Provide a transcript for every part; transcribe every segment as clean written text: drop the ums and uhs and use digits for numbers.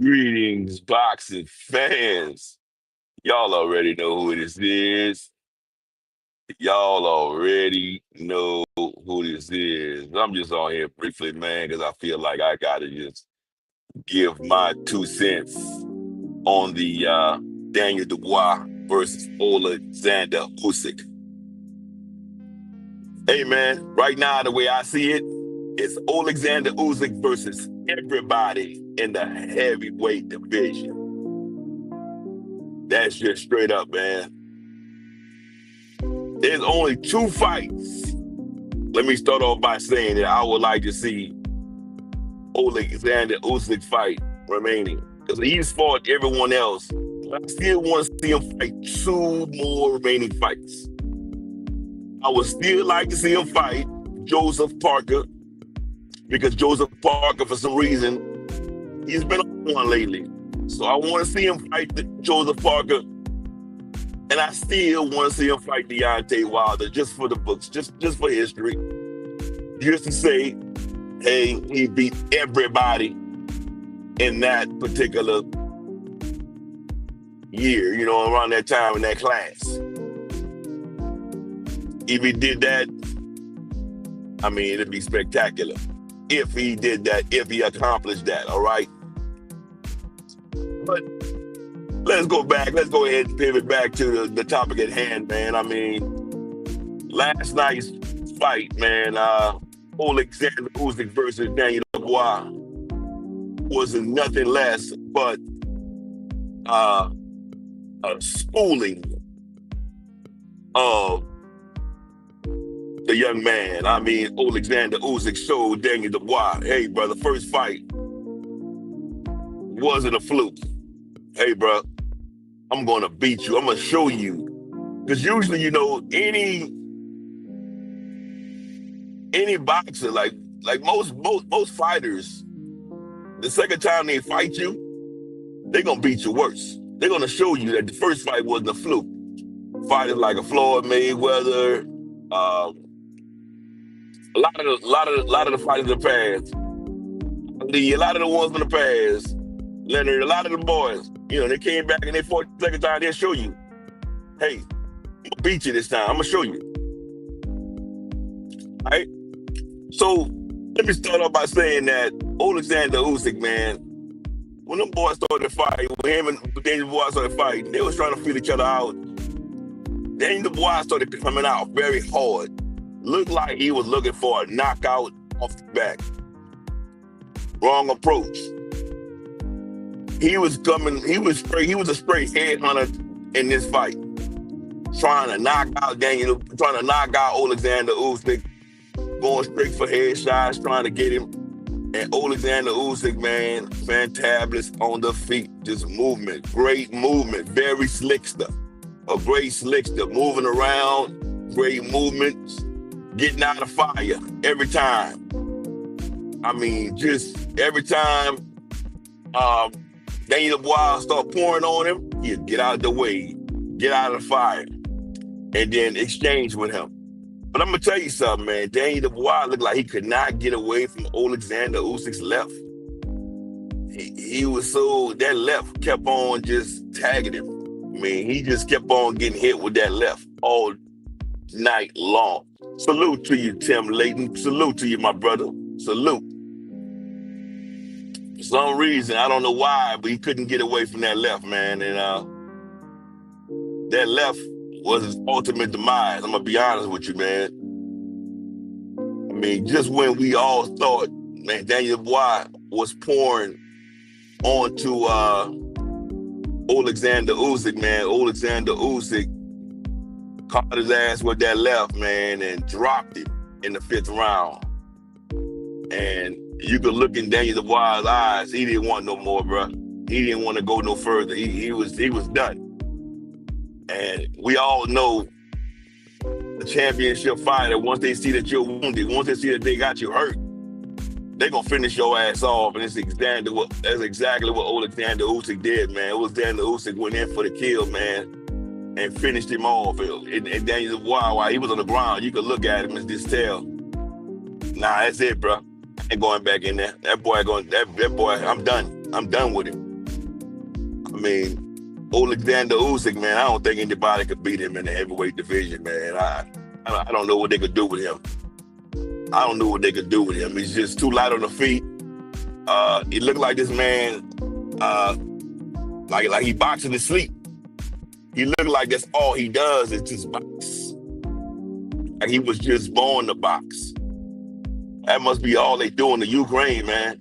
Greetings, boxing fans. Y'all already know who this is. Y'all already know who this is. I'm just on here briefly, man, because I feel like I got to just give my 2 cents on the Daniel Dubois versus Oleksandr Usyk. Hey, man, right now, the way I see it, it's Oleksandr Usyk versus everybody in the heavyweight division. That's just straight up, man. There's only 2 fights. Let me start off by saying that I would like to see Oleksandr Usyk fight remaining, because he's fought everyone else. I still want to see him fight 2 more remaining fights. I would still like to see him fight Joseph Parker, because Joseph Parker, for some reason, he's been on one lately. So I want to see him fight Joseph Parker, and I still want to see him fight Deontay Wilder, just for the books, just for history, just to say, hey, he beat everybody in that particular year, around that time in that class. If he did that, I mean, it'd be spectacular. If he did that, if he accomplished that, all right? But let's go ahead and pivot back to the topic at hand, man. I mean, last night's fight, man, Oleksandr Usyk versus Daniel Dubois was nothing less but a schooling of the young man. I mean, Oleksandr Usyk showed Daniel Dubois, hey, brother, first fight wasn't a fluke. Hey, bro, I'm going to beat you. I'm going to show you. Because usually, any boxer, like most fighters, the second time they fight you, they're going to beat you worse. They're going to show you that the first fight wasn't a fluke. Fighters like a Floyd Mayweather, a lot of the fighters in the past, a lot of the ones in the past, Leonard, a lot of the boys, they came back and they fought the second time. They'll show you, hey, I'm gonna beat you this time. I'm gonna show you. All right. So let me start off by saying that Oleksandr Usyk, man, when them boys started to fight, when him and Daniel Dubois started fighting, they was trying to feel each other out. Daniel Dubois started coming out very hard. Looked like he was looking for a knockout off the back. Wrong approach. He was a straight headhunter in this fight. Trying to knock out Oleksandr Usyk, going straight for headshots, trying to get him. And Oleksandr Usyk, man, fantabulous on the feet. Just movement, great movement, very slickster. A great slickster, moving around, great movements, getting out of fire every time. I mean, just every time Daniel Dubois start pouring on him, he'd get out of the way, get out of the fire, and then exchange with him. But I'm going to tell you something, man. Daniel Dubois looked like he could not get away from Oleksandr Usyk's left. He was that left kept on just tagging him. I mean, he just kept on getting hit with that left all night long. Salute to you, Tim Layton. Salute to you, my brother. Salute. For some reason, I don't know why, but he couldn't get away from that left, man. And that left was his ultimate demise. I'm going to be honest with you, man. I mean, just when we all thought, man, Daniel Dubois was pouring onto Oleksandr Usyk, man. Oleksandr Usyk caught his ass with that left, man, and dropped him in the 5th round. And you could look in Daniel Dubois' eyes. He didn't want no more, bro. He didn't want to go no further. He was done. And we all know the championship fighter, once they see that you're wounded, once they see that they got you hurt, they're going to finish your ass off. And that's exactly what Oleksandr Usyk did, man. Oleksandr Usyk went in for the kill, man, and finished him off. And Daniel Dubois, while he was on the ground, you could look at him and just tell, nah, that's it, bro. I ain't going back in there. That boy, I'm done. I'm done with him. mean, Oleksandr Usyk, man, I don't think anybody could beat him in the heavyweight division, man. I don't know what they could do with him. I don't know what they could do with him. He's just too light on the feet. He looked like this man, like he boxing to sleep. He looked like that's all he does is just box. Like he was just born to box. That must be all they do in the Ukraine, man.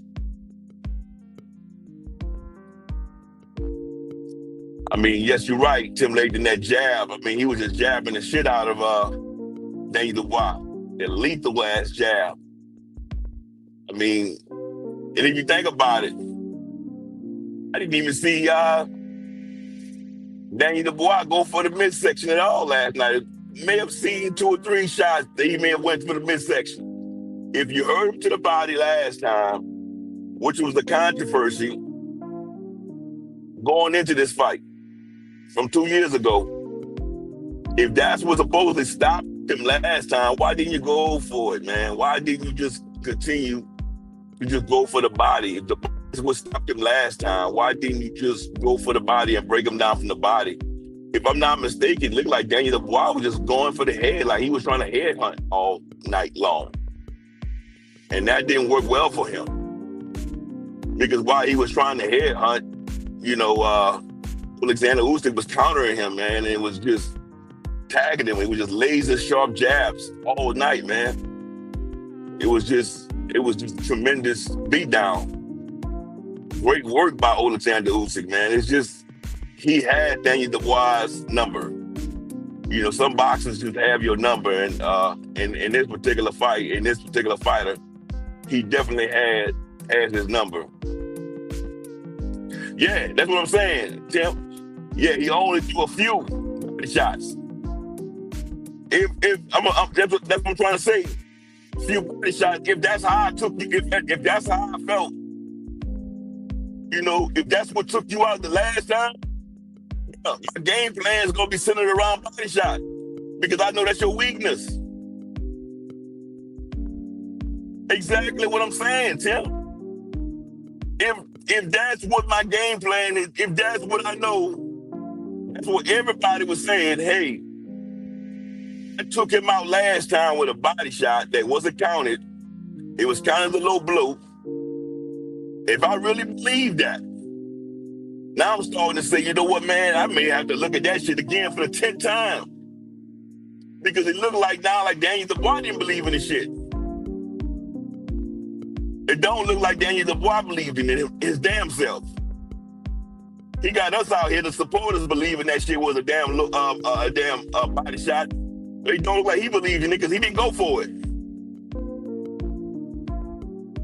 I mean, yes, you're right. Tim Layton, that jab. I mean, he was just jabbing the shit out of Daniel Dubois. That lethal ass jab. I mean, and if you think about it, I didn't even see Daniel Dubois go for the midsection at all last night. May have seen 2 or 3 shots that he may have went for the midsection. If you heard him to the body last time, which was the controversy going into this fight from 2 years ago, if that's what supposedly stopped him last time, why didn't you go for it, man? Why didn't you just continue to just go for the body? If that's what stopped him last time, why didn't you just go for the body and break him down from the body? If I'm not mistaken, it looked like Daniel Dubois was just going for the head, like he was trying to headhunt all night long. And that didn't work well for him. Because while he was trying to headhunt, Oleksandr Usyk was countering him, man, and it was just tagging him. It was just laser sharp jabs all night, man. It was just tremendous beatdown. Great work by Oleksandr Usyk, man. It's just, he had Daniel Dubois' number. Some boxers just have your number, and in this particular fight, in this particular fighter, he definitely has his number. Yeah, that's what I'm saying, Tim. Yeah, he only threw a few shots. That's what I'm trying to say. A few body shots. If that's how I took you, if that's how I felt, if that's what took you out the last time, my game plan is gonna be centered around body shot because I know that's your weakness. Exactly what I'm saying, Tim. If that's what my game plan is, if that's what I know, that's what everybody was saying. Hey, I took him out last time with a body shot that wasn't counted. It was kind of a low blow. If I really believe that, now I'm starting to say, you know what, man, I may have to look at that shit again for the 10th time. Because it looked like now like Daniel Dubois didn't believe in the shit. It don't look like Daniel Dubois believed in it, his damn self. He got us out here, the supporters, believing that shit was a damn body shot. But it don't look like he believed in it because he didn't go for it.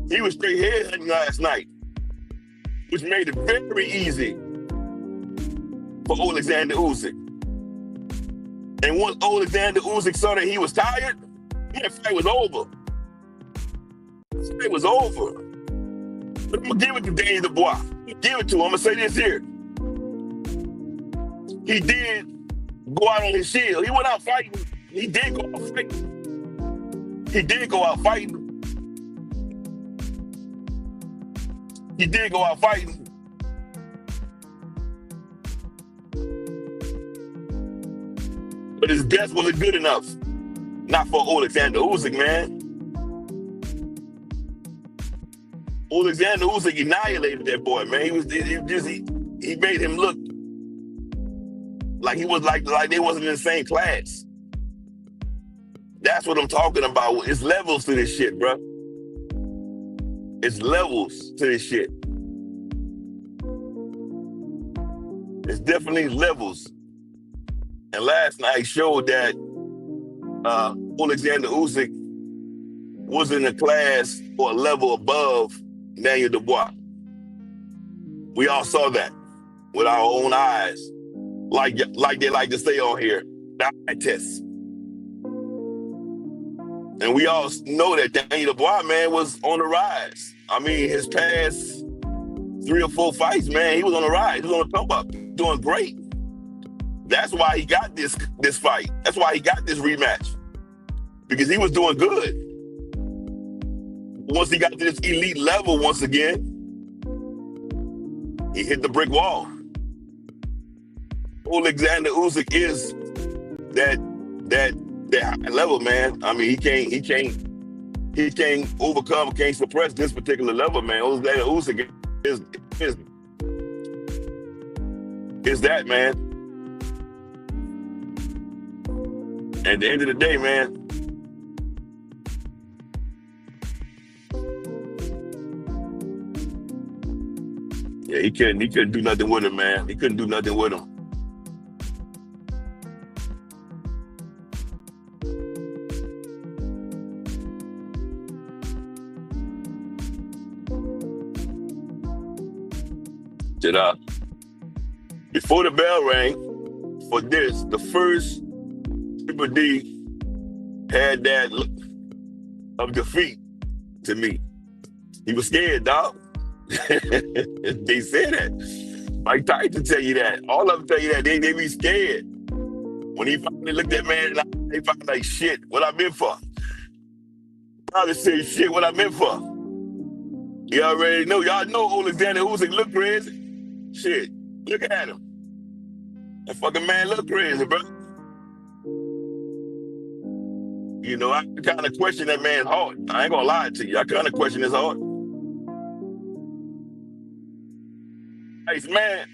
He was straight headhunting last night, which made it very easy for Oleksandr Usyk. And once Oleksandr Usyk saw that he was tired, that fight was over. It was over. But I'm going to give it to Daniel Dubois. Give it to him. I'm going to say this here. He did go out on his shield. He went out fighting. He did go out fighting. He did go out fighting. He did go out fighting. But his best wasn't good enough. Not for Oleksandr Usyk, man. Oleksandr Usyk annihilated that boy, man. He made him look like he was like they wasn't in the same class. That's what I'm talking about. It's levels to this shit, bro. It's levels to this shit. It's definitely levels. And last night showed that Oleksandr Usyk was in a class or a level above Daniel Dubois. We all saw that with our own eyes. Like they like to say on here, the eye test. And we all know that Daniel Dubois, man, was on the rise. I mean, his past 3 or 4 fights, man, he was on the rise. He was on the come up, doing great. That's why he got this fight. That's why he got this rematch. Because he was doing good. Once he got to this elite level once again, he hit the brick wall. Oleksandr Usyk is that that high level, man. I mean, he can't overcome, can't suppress this particular level, man. Oleksandr Usyk is is that, man. At the end of the day, man, yeah, he couldn't do nothing with him, man. He couldn't do nothing with him. Did before the bell rang for this, the first Triple D had that look of defeat to me. He was scared, dog. They said that. Mike Tyson tell you that. All of them tell you that. They be scared. When he finally looked at man, they found like, shit, what I meant for? Probably say, shit, what I meant for? You already know. Y'all know Oleksandr Usyk look crazy. Shit, look at him. That fucking man look crazy, bro. You know, I kind of question that man's heart. I ain't gonna lie to you. I kind of question his heart. Hey, man,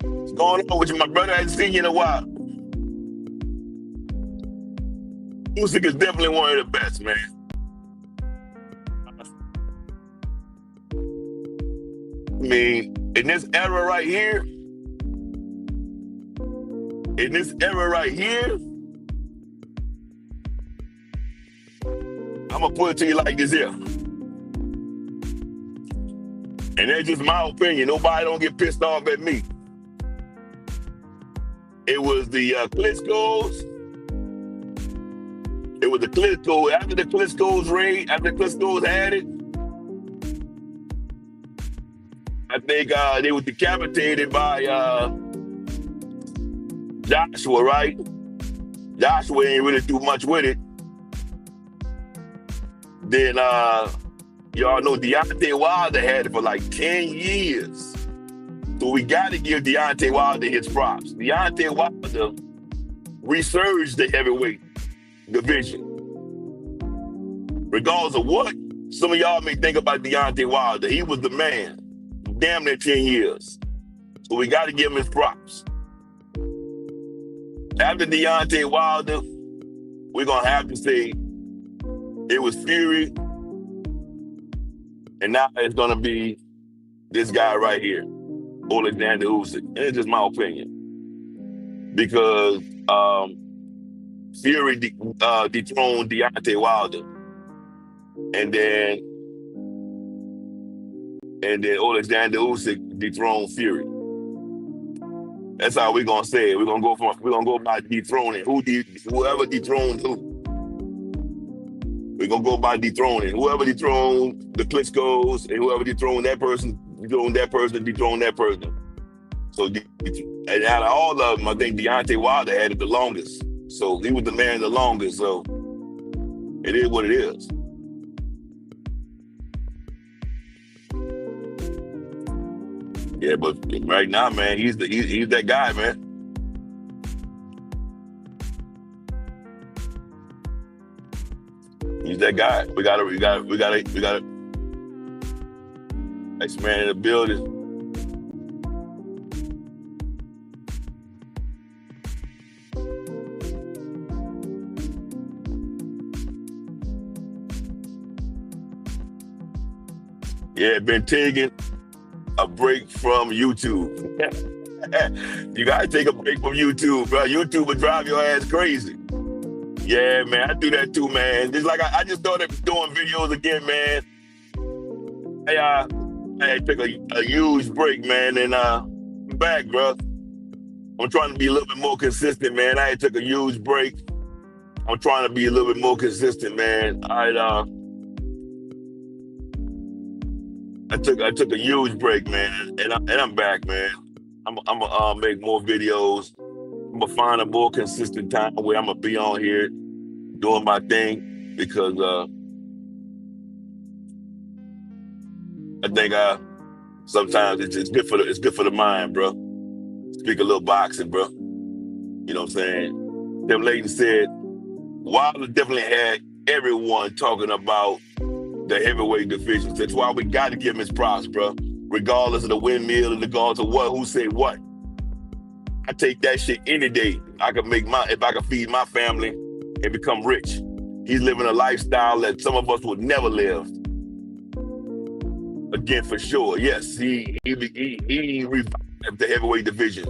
what's going on with you? My brother, I haven't seen you in a while. Usyk is definitely one of the best, man. I mean, in this era right here, I'm gonna put it to you like this here. And that's just my opinion. Nobody don't get pissed off at me. It was the Klitschko's. It was the Klitschko. After the Klitschko's raid, after the Klitschko's had it, I think they were decapitated by Joshua, right? Joshua ain't really do much with it. Then y'all know Deontay Wilder had it for like 10 years. So we got to give Deontay Wilder his props. Deontay Wilder resurged the heavyweight division. Regardless of what some of y'all may think about Deontay Wilder, he was the man. Damn near 10 years. So we got to give him his props. After Deontay Wilder, we're going to have to say it was Fury, and now it's going to be this guy right here, Oleksandr Usyk. And it's just my opinion. Because Fury dethroned Deontay Wilder. And then Oleksandr Usyk dethroned Fury. That's how we're gonna say it. We're gonna go by dethroning. Whoever dethroned who. We're gonna go by dethroning. Whoever dethroned the Klitschko's and whoever dethroned that person, dethroned that person. So and out of all of them, I think Deontay Wilder had it the longest. So he was the man the longest. So it is what it is. Yeah, but right now, man, he's that guy, man. He's that guy. We got next man in the building. Yeah, been taking a break from YouTube. You gotta take a break from YouTube, bro. YouTube will drive your ass crazy. Yeah, man, I do that too, man. Just like I just started doing videos again, man. I took a huge break, man, and I'm back, bro. I'm trying to be a little bit more consistent, man. I took a huge break. I'm trying to be a little bit more consistent, man. I took a huge break, man, and I'm back, man. I'm gonna make more videos. I'm gonna find a more consistent time where I'm gonna be on here doing my thing because I think sometimes it's good for the mind, bro. Speak a little boxing, bro. You know what I'm saying? Tim Layton said, Wilder definitely had everyone talking about the heavyweight divisions. That's why we got to give him his props, bro. Regardless of the windmill and regardless of what, who said what. I take that shit any day. If I could feed my family and become rich. He's living a lifestyle that some of us would never live. Again, for sure. Yes, he revived the heavyweight division.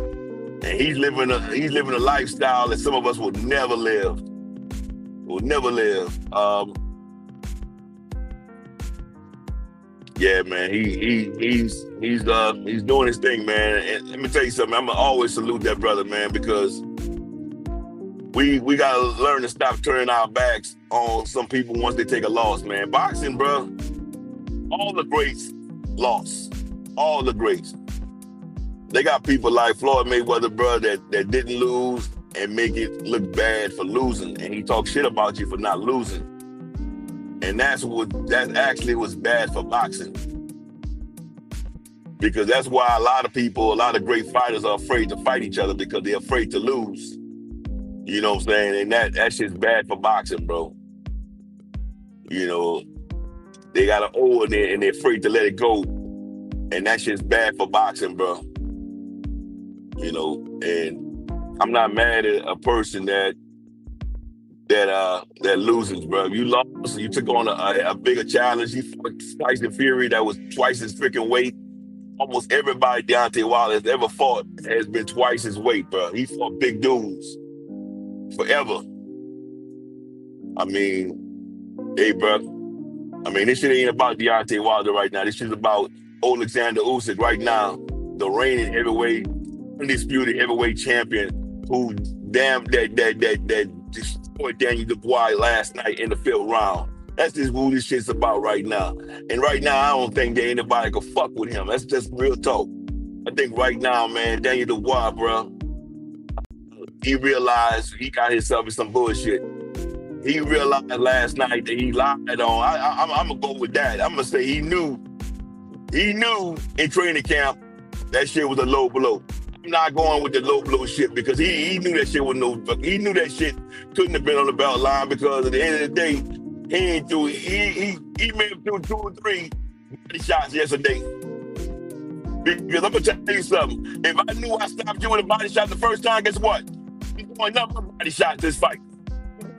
And he's living a lifestyle that some of us would never live. Yeah, man, he's doing his thing, man. And let me tell you something. I'm gonna always salute that brother, man, because we gotta learn to stop turning our backs on some people once they take a loss, man. Boxing, bro, all the greats lost. All the greats. They got people like Floyd Mayweather, bro, that didn't lose and make it look bad for losing, and he talks shit about you for not losing. And that actually was bad for boxing. Because that's why a lot of great fighters are afraid to fight each other because they're afraid to lose. You know what I'm saying? And that shit's bad for boxing, bro. You know, they got an O in there and they're afraid to let it go. And that shit's bad for boxing, bro. You know, and I'm not mad at a person that loses, bro. You lost, you took on a bigger challenge. You fought Tyson Fury that was twice his freaking weight. Almost everybody Deontay Wilder has ever fought has been twice his weight, bro. He fought big dudes forever. I mean, hey, bro. I mean, this shit ain't about Deontay Wilder right now. This shit's about Oleksandr Usyk right now, the reigning undisputed heavyweight champion who destroyed Daniel Dubois last night in the 5th round. That's just who this shit's about right now. And right now, I don't think that anybody can fuck with him. That's just real talk. I think right now, man, Daniel Dubois, bro, he realized he got himself in some bullshit. He realized last night that he lied on. I'm going to go with that. I'm going to say he knew in training camp that shit was a low blow. I'm not going with the low blow shit because he knew that shit was he knew that shit couldn't have been on the belt line because at the end of the day, he may have threw 2 or 3 body shots yesterday. Because I'm gonna tell you something. If I knew I stopped you with a body shot the first time, guess what? I'm going nothing but body shots this fight.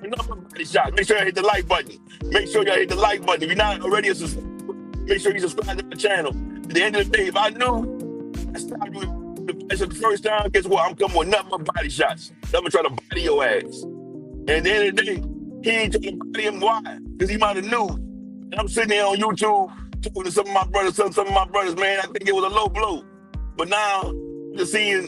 Nothing but body shots. Make sure you hit the like button. Make sure you hit the like button. If you're not already a subscriber, make sure you subscribe to my channel. At the end of the day, if I knew I stopped you the first time, guess what? I'm coming with nothing but body shots. I'm gonna try to body your ass. And at the end of the day, he ain't trying to body him. Why? Because he might have knew. And I'm sitting there on YouTube talking to some of my brothers, man. I think it was a low blow. But now, just seeing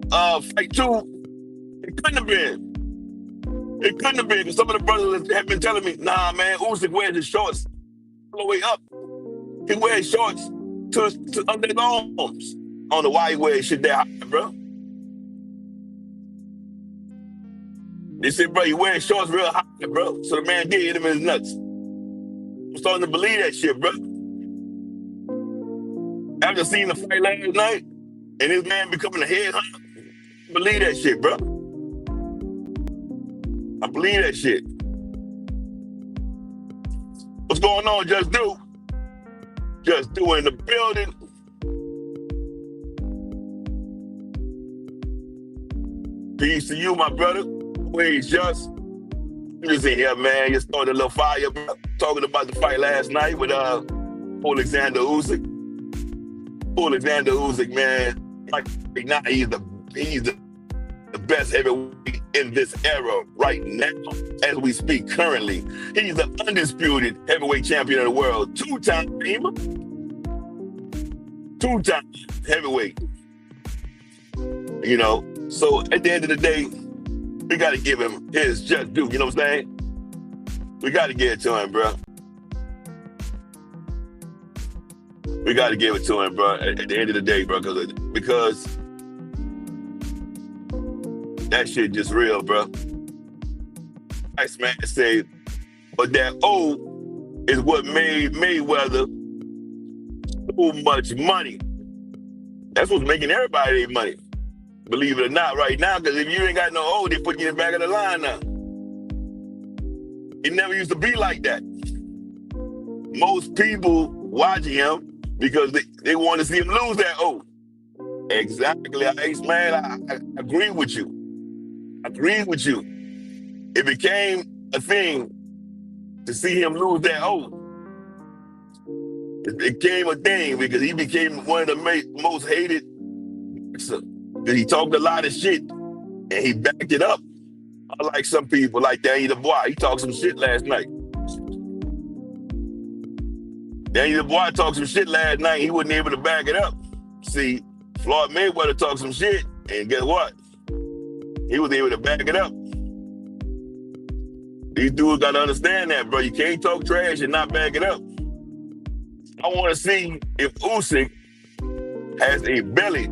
fight 2, it couldn't have been. It couldn't have been. Because some of the brothers have been telling me, nah, man, Usyk wears his shorts all the way up. He wears shorts to under his arms. I don't know why he wears shit that high, bro. They said, bro, he wearing shorts real high, bro. So the man did hit him in his nuts. I'm starting to believe that shit, bro. After seeing the fight last night and this man becoming a headhunter, I believe that shit, bro. I believe that shit. What's going on, Just Do? Just Do in the building. Peace to you, my brother. Wait, just in here, man. You started a little fire, bro. Talking about the fight last night with Oleksandr Usyk. Oleksandr Usyk, man. Right now, he's the best heavyweight in this era right now, as we speak currently. He's the undisputed heavyweight champion of the world. 2-time heavyweight. You know, so at the end of the day, we got to give him his just due. You know what I'm saying? We got to give it to him, bro. We got to give it to him, bro, at the end of the day, bro, because that shit just real, bro. Nice man say, but that O is what made Mayweather so much money. That's what's making everybody money. Believe it or not, right now, because if you ain't got no O, they put you in the back of the line now. It never used to be like that. Most people watching him because they want to see him lose that O. Exactly, man. I agree with you. I agree with you. It became a thing to see him lose that O. It became a thing because he became one of the most hated. He talked a lot of shit and he backed it up. Unlike some people like Daniel Dubois, he talked some shit last night. Daniel Dubois talked some shit last night. He wasn't able to back it up. See, Floyd Mayweather talked some shit, and guess what? He was able to back it up. These dudes got to understand that, bro. You can't talk trash and not back it up. I want to see if Usyk has a belly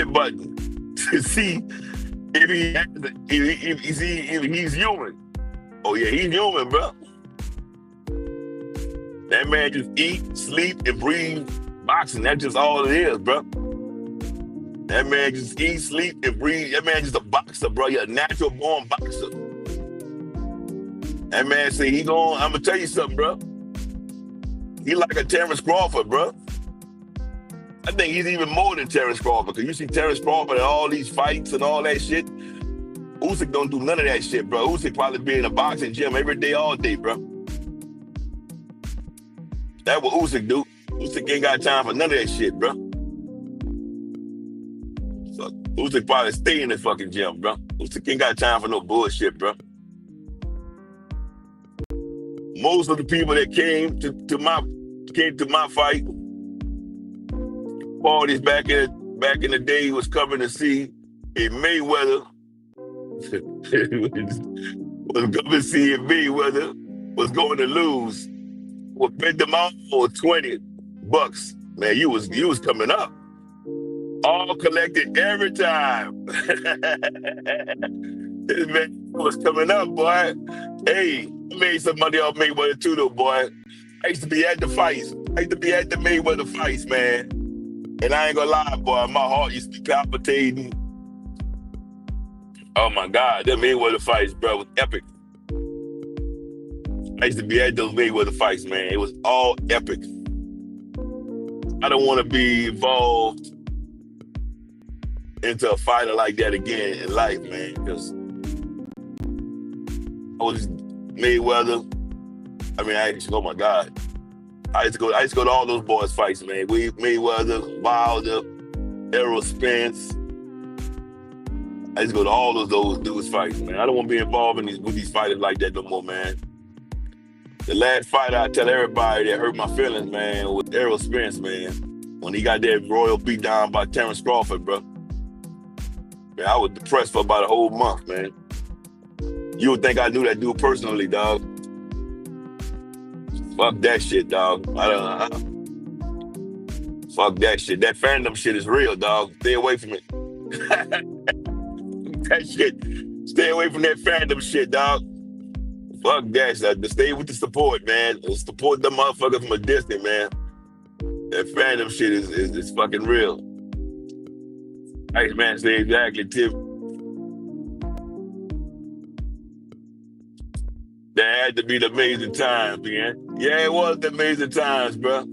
button to see if he's human. Oh yeah, he's human, bro. That man just eat, sleep, and breathe boxing. That's just all it is, bro. That man just eat, sleep, and breathe. That man just a boxer, bro. You're a natural born boxer. That man say I'm gonna tell you something, bro. He like a Terrence Crawford, bro. I think he's even more than Terrence Crawford, because you see Terrence Crawford and all these fights and all that shit. Usyk don't do none of that shit, bro. Usyk probably be in a boxing gym every day, all day, bro. That's what Usyk do. Usyk ain't got time for none of that shit, bro. So Usyk probably stay in the fucking gym, bro. Usyk ain't got time for no bullshit, bro. Most of the people that came to my fight parties back in the day was coming to see a Mayweather was coming to see if Mayweather was going to lose. Well, bet them all for $20. Man, you was coming up. All collected every time. This man was coming up, boy. Hey, I made some money off Mayweather too, though, boy. I used to be at the fights. I used to be at the Mayweather fights, man. And I ain't gonna lie, boy, my heart used to be palpitating. Oh my God, them Mayweather fights, bro, was epic. I used to be at those Mayweather fights, man. It was all epic. I don't want to be involved into a fighter like that again in life, man, because I was Mayweather. Oh my God. I used to go to all those boys' fights, man. Mayweather, Wilder, Errol Spence. I used to go to all those dudes' fights, man. I don't want to be involved with these fighters like that no more, man. The last fight I tell everybody that hurt my feelings, man, was Errol Spence, man. When he got that royal beat down by Terrence Crawford, bro. Man, I was depressed for about a whole month, man. You would think I knew that dude personally, dog. Fuck that shit, dog. Fuck that shit. That fandom shit is real, dog. Stay away from it. That shit. Stay away from that fandom shit, dog. Fuck that shit. Stay with the support, man. Support them motherfuckers from a distance, man. That fandom shit is fucking real. Ice man say exactly, Tip. That had to be the amazing times, man. Yeah, it was the amazing times, bro.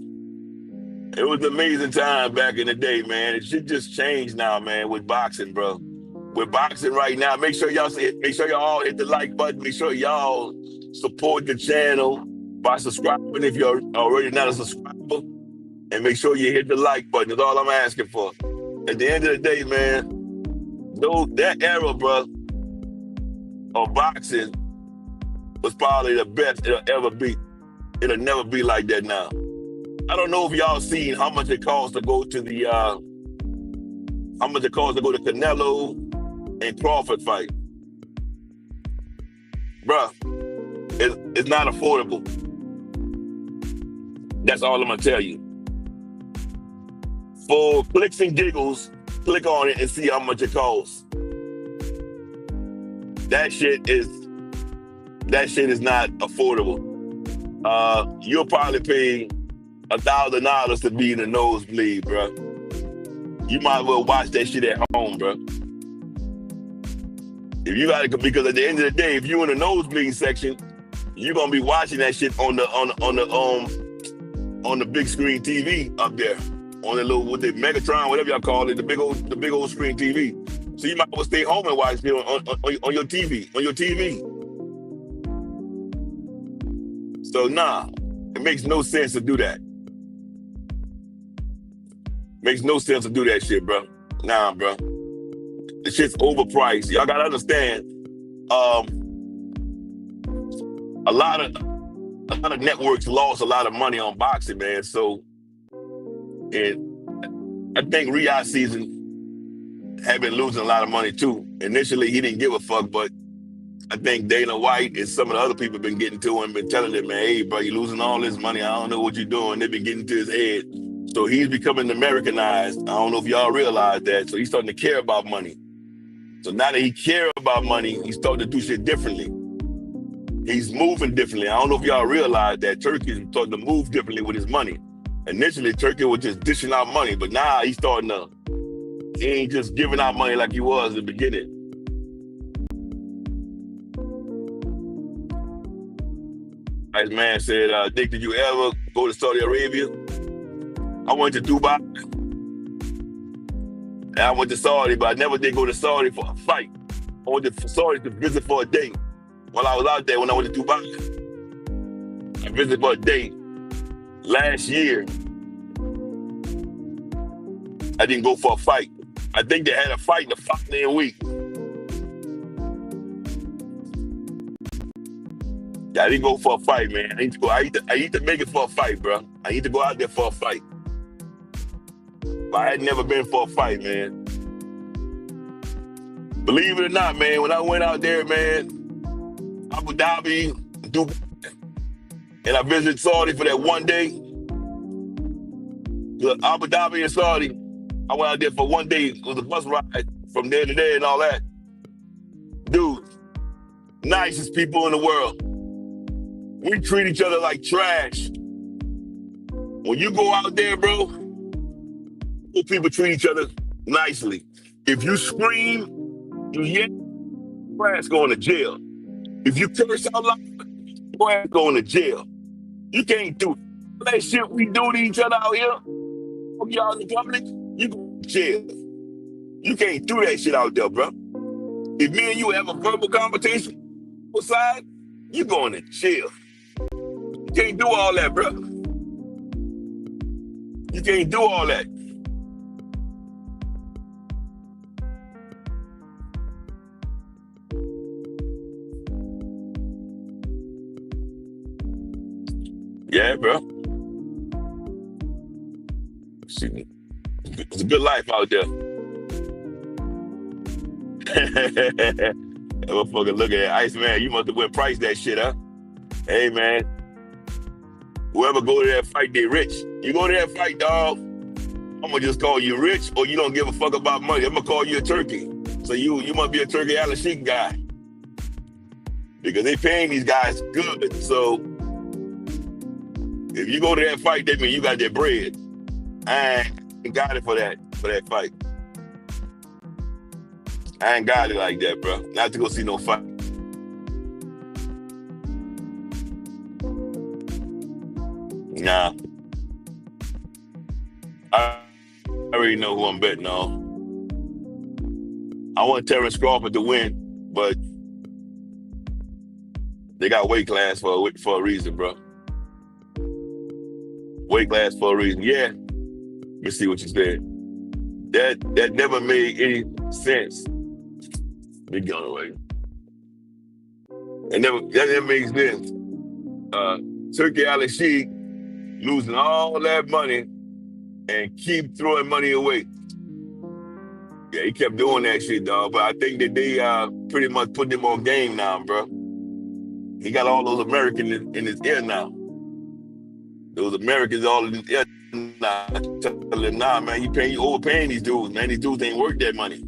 It was the amazing time back in the day, man. It should just change now, man, with boxing, bro. With boxing right now, make sure y'all all hit the like button. Make sure y'all support the channel by subscribing if you're already not a subscriber. And make sure you hit the like button. That's all I'm asking for. At the end of the day, man, that era, bro, of boxing was probably the best it'll ever be. It'll never be like that now. I don't know if y'all seen how much it costs to go to the Canelo and Crawford fight. Bruh, it's not affordable. That's all I'm gonna tell you. For clicks and giggles, click on it and see how much it costs. That shit is not affordable. You'll probably pay $1,000 to be in the nosebleed, bro. you might as well watch that shit at home, bro. If you gotta, because at the end of the day, if you in the nosebleed section, you're gonna be watching that shit on the big screen TV up there, on the little, what the Megatron, whatever y'all call it, the big old screen TV. So you might as well stay home and watch it on your TV. So nah, it makes no sense to do that. Makes no sense to do that shit, bro. Nah, bro. The shit's overpriced. Y'all gotta understand. A lot of networks lost a lot of money on boxing, man. So, and I think Riyadh season had been losing a lot of money too. Initially, he didn't give a fuck, but I think Dana White and some of the other people been getting to him, been telling him, man, hey, bro, you're losing all this money. I don't know what you're doing. They've been getting to his head. So he's becoming Americanized. I don't know if y'all realize that. So he's starting to care about money. So now that he cares about money, he's starting to do shit differently. He's moving differently. I don't know if y'all realize that Turkey is starting to move differently with his money. Initially, Turkey was just dishing out money, but now he's starting to, he ain't just giving out money like he was in the beginning. This man said, Dick, did you ever go to Saudi Arabia? I went to Dubai. And I went to Saudi, but I never did go to Saudi for a fight. I went to Saudi to visit for a day. While I was out there, when I went to Dubai, I visited for a day. Last year, I didn't go for a fight. I think they had a fight in the following week. Yeah, I didn't go for a fight, man. I need to go. I need to make it for a fight, bro. I need to go out there for a fight. But I had never been for a fight, man. Believe it or not, man, when I went out there, man, Abu Dhabi, Dubai, and I visited Saudi for that one day. Abu Dhabi and Saudi, I went out there for one day. It was a bus ride from there to there and all that. Dude, nicest people in the world. We treat each other like trash. When you go out there, bro, people treat each other nicely. If you scream, you yell, your ass going to jail. If you curse out loud, your ass going to jail. You can't do that shit we do to each other out here. Y'all in the public, you go to jail. You can't do that shit out there, bro. If me and you have a verbal competition outside, you going to jail. You can't do all that, bro. You can't do all that. Yeah, bro. It's a good life out there. That motherfucker look at Ice Man. You must have went price that shit, huh? Hey, man. Whoever go to that fight, they rich. You go to that fight, dog, I'm gonna just call you rich, or you don't give a fuck about money. I'm gonna call you a turkey. So you must be a Turkey Al-Sheikh guy. Because they paying these guys good. So if you go to that fight, that means you got that bread. I ain't got it for that fight. I ain't got it like that, bro. Not to go see no fight. Nah. I already know who I'm betting on. I want Terrence Crawford to win, but they got weight class for a reason, bro. Weight class for a reason. Yeah. Let me see what you said. That never made any sense. Big gun away. That never makes sense. Turkey Al-Sheikh losing all that money and keep throwing money away. Yeah, he kept doing that shit, dog. But I think that they pretty much put him on game now, bro. He got all those Americans in his ear now. Those Americans all in his ear now. Telling him, nah, man, you overpaying these dudes, man. These dudes ain't worth that money.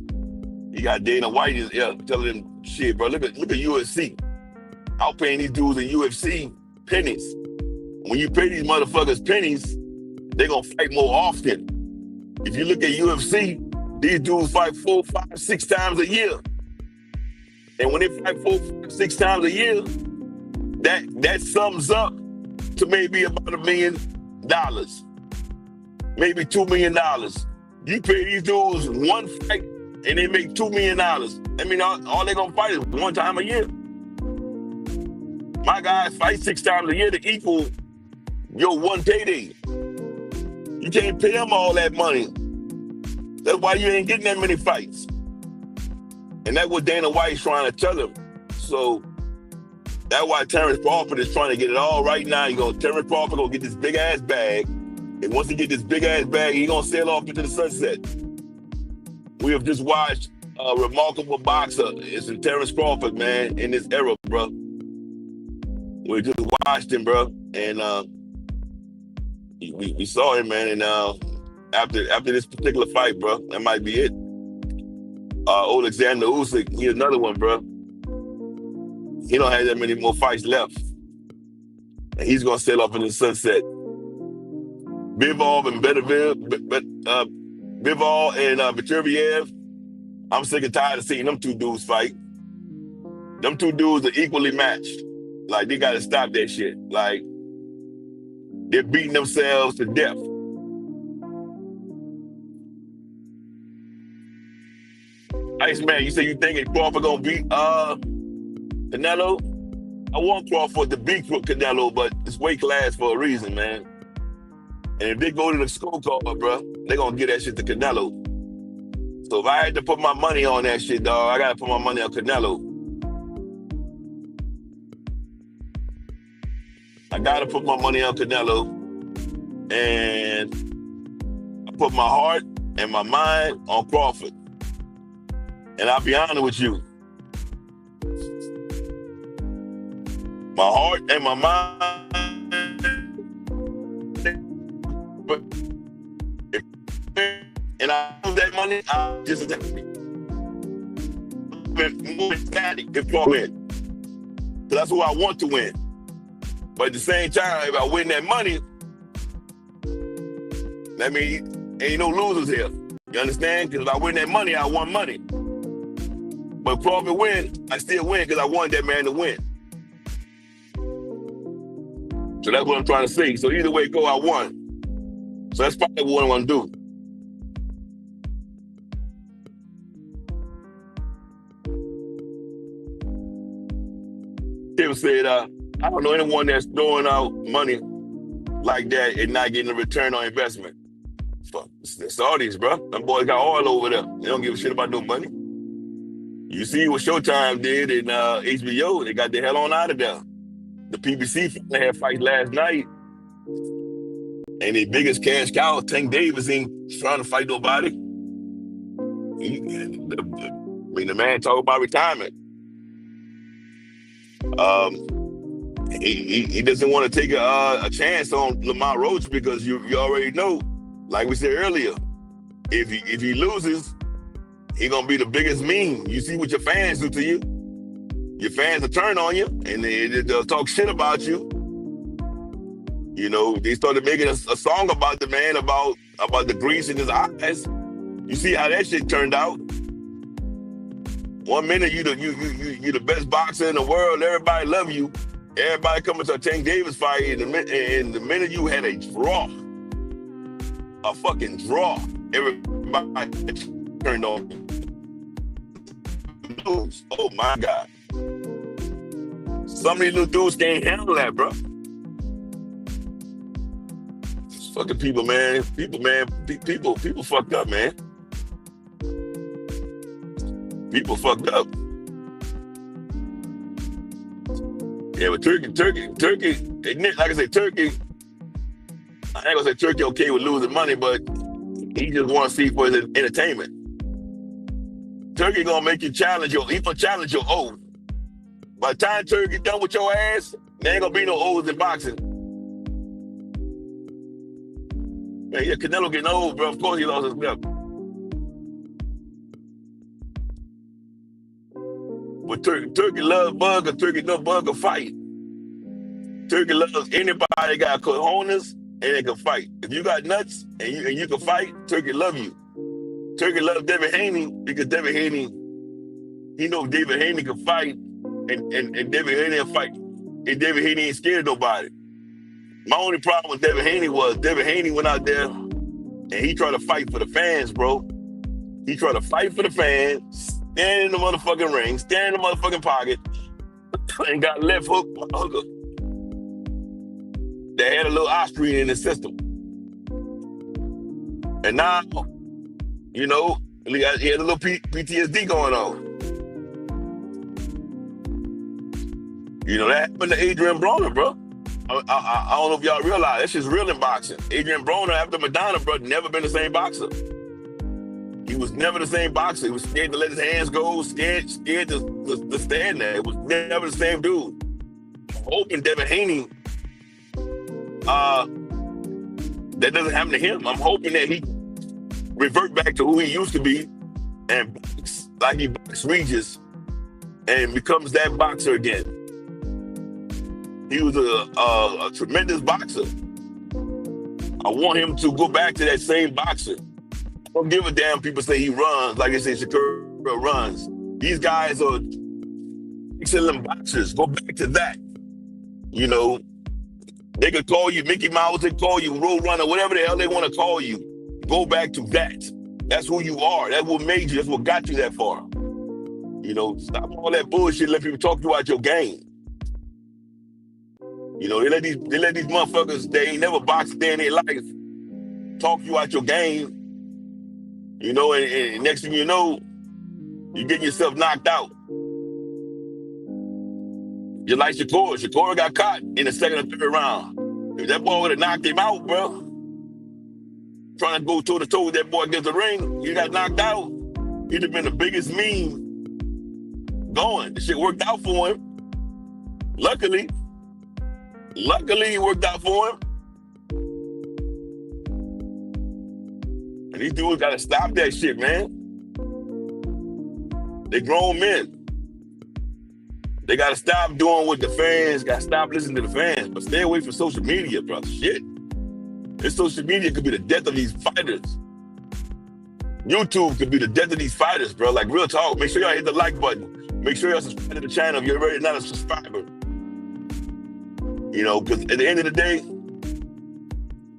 He got Dana White in his ear telling him, shit, bro, look at UFC. I'm paying these dudes in UFC pennies. When you pay these motherfuckers pennies, they're gonna fight more often. If you look at UFC, these dudes fight 4, 5, 6 times a year. And when they fight 4, 5, 6 times a year, that sums up to maybe about $1 million, maybe $2 million. You pay these dudes one fight and they make $2 million. I mean, all they're gonna fight is one time a year. My guys fight 6 times a year to equal your one payday. You can't pay them all that money. That's why you ain't getting that many fights. And that's what Dana White's trying to tell him. So that's why Terrence Crawford is trying to get it all right now. Terrence Crawford gonna get this big ass bag. And once he get this big ass bag, he gonna sail off into the sunset. We have just watched a remarkable boxer. It's in Terrence Crawford, man, in this era, bro. We just watched him, bro. And we saw him, man. And after this particular fight, bro, that might be it. Oleksandr Usyk, he's another one, bro. He don't have that many more fights left. And he's gonna sail off in the sunset. Bivol and Beterbiev, I'm sick and tired of seeing them two dudes fight. Them two dudes are equally matched. Like, they gotta stop that shit. Like, they're beating themselves to death. Iceman, you say you thinking Crawford gonna beat Canelo? I want Crawford to beat Canelo, but it's weight class for a reason, man. And if they go to the scorecard, bro, they're gonna get that shit to Canelo. So if I had to put my money on that shit, dog, I gotta put my money on Canelo. I gotta put my money on Canelo. And I put my heart and my mind on Crawford. And I'll be honest with you. My heart and my mind. And I lose that money, I'm just more ecstatic if I win. So that's who I want to win. But at the same time, if I win that money, that means ain't no losers here. You understand? Because if I win that money, I won money. But Crawford win, I still win because I wanted that man to win. So that's what I'm trying to say. So either way go, I won. So that's probably what I'm going to do. Tim said, I don't know anyone that's throwing out money like that and not getting a return on investment. Fuck, the Saudis, bro. Them boys got oil over there. They don't give a shit about no money. You see what Showtime did in HBO. They got the hell on out of there. The PBC had fight last night. And the biggest cash cow, Tank Davis, ain't trying to fight nobody. The man talk about retirement. He doesn't want to take a chance on Lamar Roach because you already know, like we said earlier, if he loses, he gonna be the biggest meme. You see what your fans do to you. Your fans will turn on you and they'll talk shit about you. You know, they started making a song about the man, about the grease in his eyes. You see how that shit turned out. 1 minute you the best boxer in the world, everybody love you. Everybody coming to a Tank Davis fight, and the minute you had a draw, a fucking draw, everybody turned on you. Oh my God. Some of these little dudes can't handle that, bro. Fucking people, man. People fucked up, man. People fucked up. Yeah, but Turkey, like I said, Turkey, I ain't gonna say Turkey okay with losing money, but he just want to see for his entertainment. Turkey gonna make you challenge he gonna challenge your oath. By the time Turkey done with your ass, there ain't gonna be no oaths in boxing. Man, yeah, Canelo getting old, bro. Of course he lost his belt. But Turkey loves bug, or Turkey no bug a fight. Turkey loves anybody got cojones and they can fight. If you got nuts and you can fight, Turkey love you. Turkey loves David Haney because David Haney, he knows David Haney can fight, and David Haney can fight, and David Haney ain't scared of nobody. My only problem with David Haney was David Haney went out there and he tried to fight for the fans, bro. He tried to fight for the fans, stand in the motherfucking ring, stand in the motherfucking pocket, and got left hook by a hooker that had a little ostrich in his system. And now, you know, he had a little PTSD going on. You know, that happened to Adrian Broner, bro. I don't know if y'all realize, that shit's real in boxing. Adrian Broner, after Madonna, bro, never been the same boxer. He was never the same boxer. He was scared to let his hands go, scared to stand there. It was never the same dude. I'm hoping Devin Haney, that doesn't happen to him. I'm hoping that he revert back to who he used to be and box like he boxed Regis and becomes that boxer again. He was a tremendous boxer. I want him to go back to that same boxer. I don't give a damn people say he runs, like they say Shakur runs. These guys are excellent boxers. Go back to that. You know, they could call you Mickey Mouse, they call you Road Runner, whatever the hell they want to call you. Go back to that. That's who you are. That's what made you. That's what got you that far. You know, stop all that bullshit. Let people talk you out your game. You know, they let these motherfuckers, they ain't never boxed a day in their life, talk you out your game. You know, and next thing you know, you get yourself knocked out. Just like Shakur. Shakur got caught in the second or third round. If that boy would have knocked him out, bro, trying to go toe to toe with that boy against the ring, he got knocked out. He'd have been the biggest meme going. The shit worked out for him. Luckily, it worked out for him. And these dudes gotta stop that shit, man. They grown men. They gotta stop doing what the fans, gotta stop listening to the fans, but stay away from social media, bro. Shit. This social media could be the death of these fighters. YouTube could be the death of these fighters, bro. Like, real talk. Make sure y'all hit the like button. Make sure y'all subscribe to the channel if you're already not a subscriber. You know, because at the end of the day,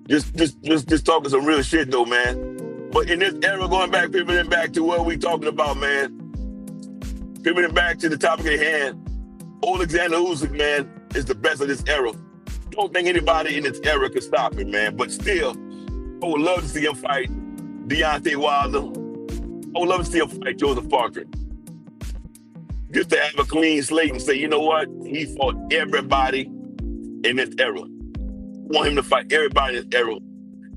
just talking some real shit though, man. But in this era, pivoting back to what we talking about, man. Pivoting back to the topic at hand, Oleksandr Usyk, man, is the best of this era. Don't think anybody in this era could stop him, man. But still, I would love to see him fight Deontay Wilder. I would love to see him fight Joseph Parker. Just to have a clean slate and say, you know what? He fought everybody in this era. I want him to fight everybody in this era.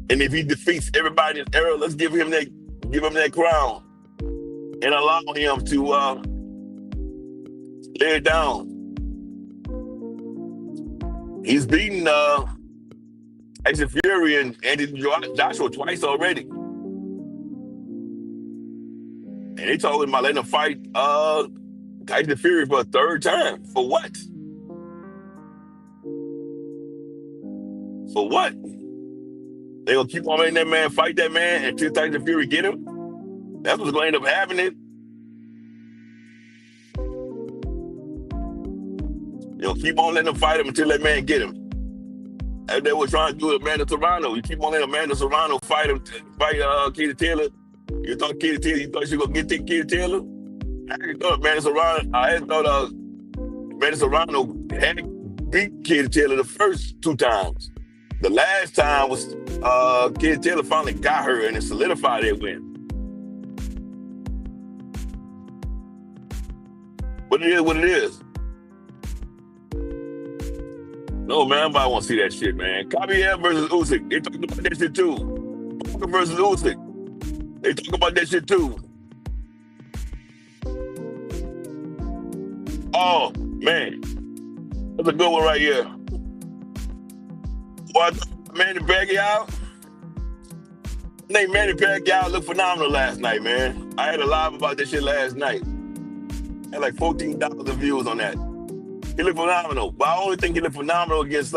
And if he defeats everybody in this era, let's give him that crown and allow him to lay it down. He's beaten Tyson Fury and Anthony Joshua twice already. And they talking about letting him fight Tyson Fury for a third time. For what? For what? They gonna keep on letting that man fight that man until Tyson Fury get him? That's what's gonna end up happening. They'll keep on letting him fight him until that man get him. And they were trying to do it, Amanda Serrano. You keep on letting Amanda Serrano fight Katie Taylor. You thought Katie Taylor, you thought she was gonna get Katie Taylor? I thought Amanda Serrano had beat Katie Taylor the first two times. The last time was Katie Taylor finally got her and it solidified their win. But it is what it is. No, man, nobody want to see that shit, man. Pacquiao versus Usyk. They talk about that shit too. Parker versus Usyk. They talk about that shit too. Oh, man. That's a good one right here. What, Manny Pacquiao? I think Manny Pacquiao looked phenomenal last night, man. I had a live about this shit last night. I had like 14,000 views on that. He looked phenomenal. But I only think he looked phenomenal against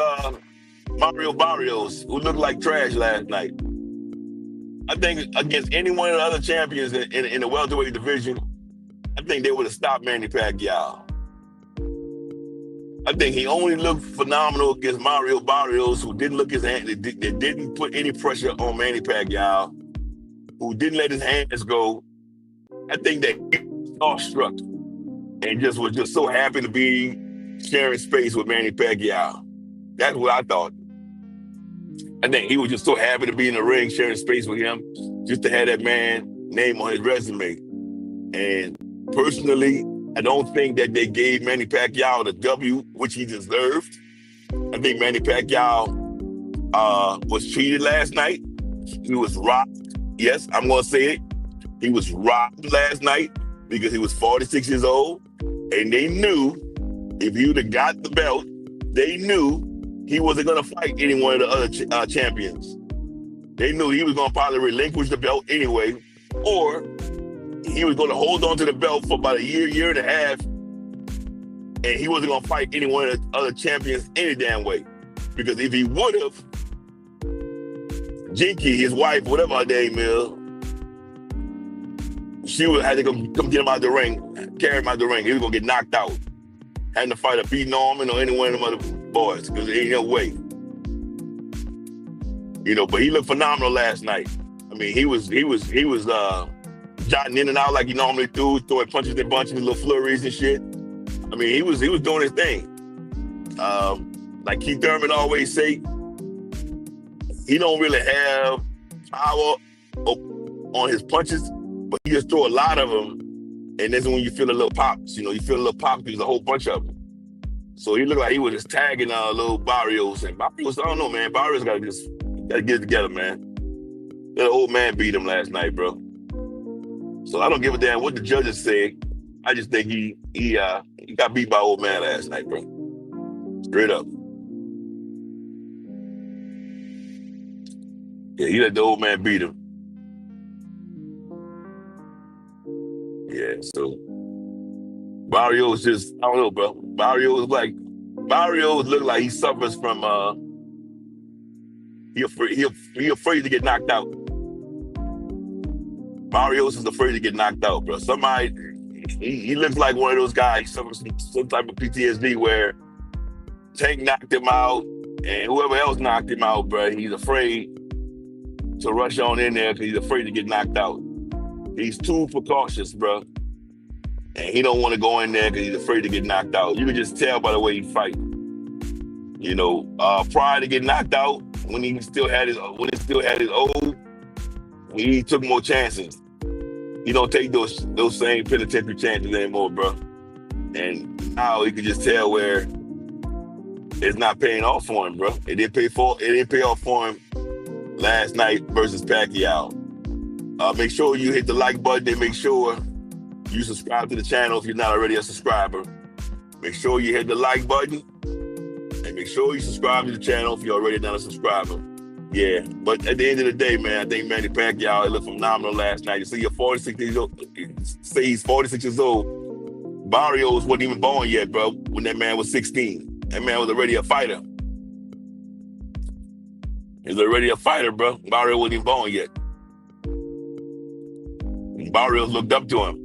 Mario Barrios, who looked like trash last night. I think against any one of the other champions in the welterweight division, I think they would have stopped Manny Pacquiao. I think he only looked phenomenal against Mario Barrios, who didn't look his hand, that didn't put any pressure on Manny Pacquiao, who didn't let his hands go. I think that he was starstruck and was just so happy to be sharing space with Manny Pacquiao. That's what I thought. I think he was just so happy to be in the ring, sharing space with him, just to have that man name on his resume. And personally, I don't think that they gave Manny Pacquiao the W, which he deserved. I think Manny Pacquiao was cheated last night. He was robbed. Yes, I'm going to say it. He was robbed last night because he was 46 years old. And they knew if he would have got the belt, they knew he wasn't going to fight any one of the other champions. They knew he was going to probably relinquish the belt anyway, or he was going to hold on to the belt for about a year and a half, and he wasn't going to fight any one of the other champions any damn way. Because if he would have, Jinky, his wife, whatever her name is, she would have had to come get him out the ring, carry him out the ring. He was going to get knocked out. Having to fight a Pete Norman or any one of them other boys, because there ain't no way. But he looked phenomenal last night. I mean, he was jotting in and out like he normally do, throwing punches and bunches, little flurries and shit. I mean, he was doing his thing. Like Keith Thurman always say, he don't really have power on his punches, but he just throw a lot of them, and that's when you feel a little pops. You feel a little pop because there's a whole bunch of them. So he looked like he was just tagging little Barrios, and Barrios, I don't know, man. Barrios gotta get it together, man. That old man beat him last night, bro. So I don't give a damn what the judges say. I just think he got beat by old man last night, bro. Straight up. Yeah, he let the old man beat him. Yeah, so Barrios just, I don't know, bro. Barrios look like he suffers from he afraid to get knocked out. Barrios is afraid to get knocked out, bro. He looks like one of those guys. He suffers from some type of PTSD where Tank knocked him out and whoever else knocked him out, bro. He's afraid to rush on in there because he's afraid to get knocked out. He's too precautious, bro. And he don't want to go in there because he's afraid to get knocked out. You can just tell by the way he fight. Prior to getting knocked out, when he still had his old, he took more chances. He don't take those same penitentiary chances anymore, bro. And now he can just tell where it's not paying off for him, bro. It didn't pay off for him last night versus Pacquiao. Make sure you hit the like button and make sure you subscribe to the channel if you're not already a subscriber. Make sure you hit the like button and make sure you subscribe to the channel if you're already not a subscriber. Yeah, but at the end of the day, man, I think Manny Pacquiao looked phenomenal last night. You see, you're 46 years old. Say he's 46 years old. Barrios wasn't even born yet, bro, when that man was 16. That man was already a fighter. He was already a fighter, bro. Barrios wasn't even born yet. Barrios looked up to him.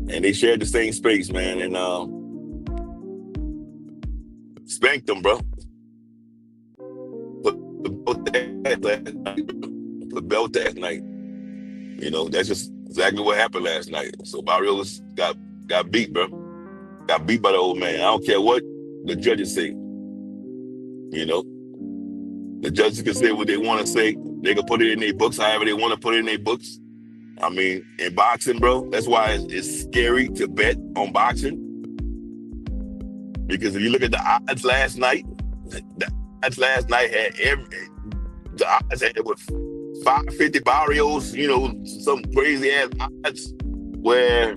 And they shared the same space, man, and spanked him, bro. Put the belt that night. That's just exactly what happened last night. So Barrios got beat, bro. Got beat by the old man. I don't care what the judges say. The judges can say what they want to say. They can put it in their books however they want to put it in their books. I mean, in boxing, bro, that's why it's scary to bet on boxing. Because if you look at the odds last night, the odds had with 550 Barrios, some crazy ass odds where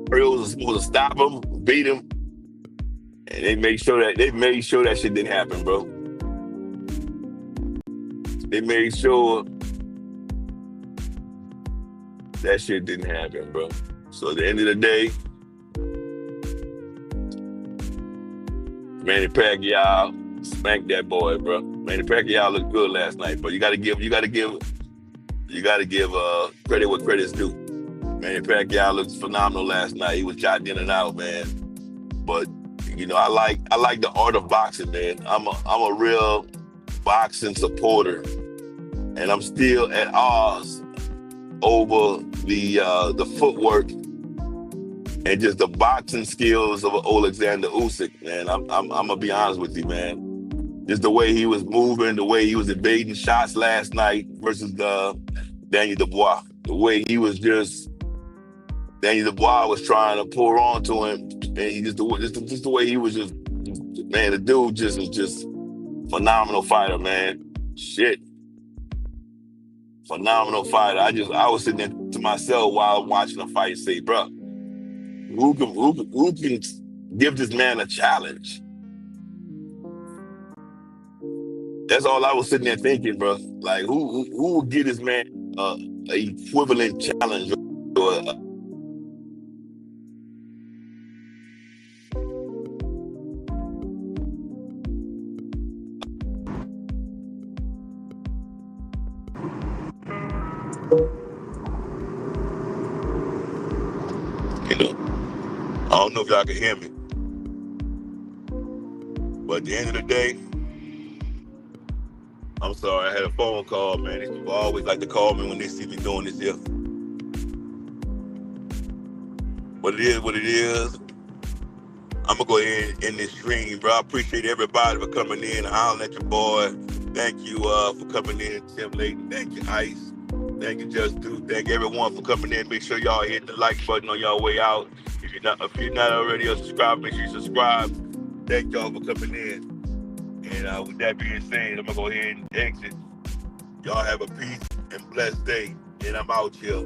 Barrios was supposed to stop him, beat him, and they made sure that shit didn't happen, bro. They made sure that shit didn't happen, bro. So at the end of the day, Manny Pacquiao Smack that boy, bro. Man, Pacquiao looked good last night, but you gotta give credit what credit's due. Man, Pacquiao looked phenomenal last night. He was shot in and out, man. But I like the art of boxing, man. I'm a real boxing supporter, and I'm still at odds over the footwork and just the boxing skills of Oleksandr Usyk, man. I'm gonna be honest with you, man. Just the way he was moving, the way he was evading shots last night versus Daniel Dubois. The way he was Daniel Dubois was trying to pour onto him, and he just the way he was just, man, the dude just was just phenomenal fighter, man. Shit. Phenomenal fighter. I was sitting there to myself while watching the fight and say, bro, who can give this man a challenge? That's all I was sitting there thinking, bro. Like, who will give this man a equivalent challenge? I don't know if y'all can hear me, but at the end of the day, I'm sorry, I had a phone call, man. These people always like to call me when they see me doing this here. But it is what it is. I'm going to go ahead and end this stream, bro. I appreciate everybody for coming in. I'll let your boy. Thank you for coming in, Tim Layton. Thank you, Ice. Thank you, Just Do. Thank everyone for coming in. Make sure y'all hit the like button on y'all way out. If you're not already a subscriber, make sure you subscribe. Thank y'all for coming in. And with that being said, I'm going to go ahead and exit. Y'all have a peace and blessed day. And I'm out here.